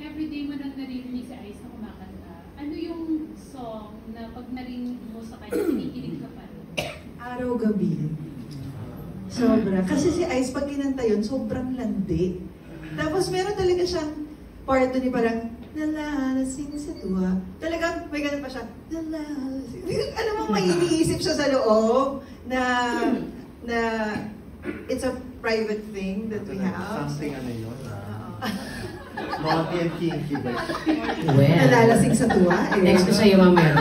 everyday mo nang naririnig si Ice na kumakanta, ano yung song na pag narinig mo sa kanya, kinikilig ka pa rin? Araw-gabi. Sobra. Kasi si Ice, pag kinanta yun, sobrang landi. Tapos meron talaga siyang part doon parang, nalalasing sa tuwa. Talagang may ganun pa siya, nalalasing. Alam mo, may iniisip siya sa loob na it's a private thing that we have. Something ano yun? Naughty and kinky ba? Well, nalalasing sa tuwa. Next ko sa'yo mamaya.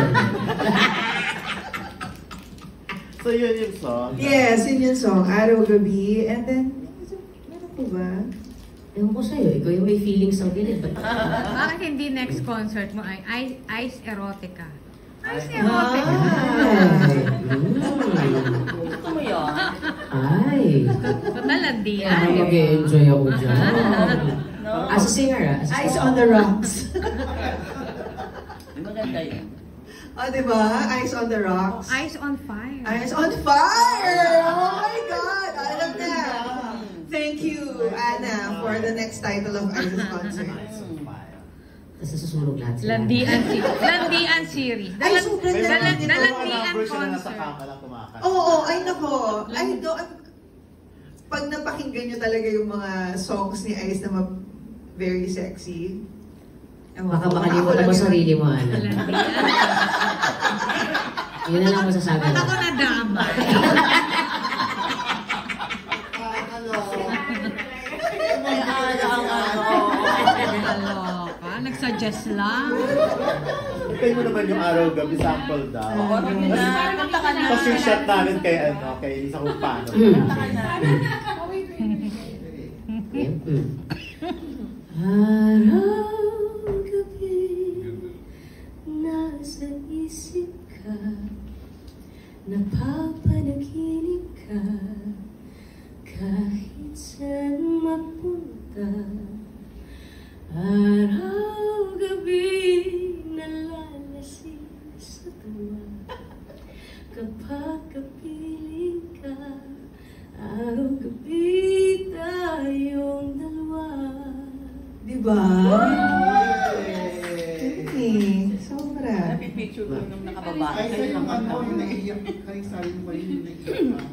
So yun yung song? Yes, yun yung song. Araw-gabi. And then, meron po ba? Ewan ko sa'yo, ikaw yung may feelings ng gilid. Bakit hindi next concert mo ay Ice Erotica? Ice Ay! Erotica! Gusto mo yun? Ay! Patalandi Ay, ay. mag-enjoy ako dyan. No? As a singer, Ice on the rocks. Maganda yun. Diba? Ice on the rocks. Ice on fire. Ice on fire! Oh my God! Alam na! Thank you, Anna, for the next title of Ice's concert. Kasi susunog lahat sila. Landian series. Ay, sobrang landi. Dalandian Version na nasa concert. kama lang kumakanta. Oo, ay nako. Ay, pag napakinggan nyo talaga yung mga songs ni Ice na very sexy. Baka makalimutan mo sarili mo, Ana. Yun na lang masasabi mo. Ako na dama. Kaloka, nagsuggest lang. Hintay mo naman yung araw-gabi sample daw. Oo, yun na. Kanta ka na. Tapos yung shot namin kay Lisa Cupano. Araw-gabi, nasa isip ka, napapanaginip ka, kahit saan mapunta. Araw-gabi, nalalasing sa tuwa, kapag kapiling ka, araw-gabi tayong dalawa. Diba? Okay, sobra. Napipicture ko nung nakababae. Ay, sa'yo yung ano, yung naiiyak. Ay, sabi mo ba yun yung naiiyak?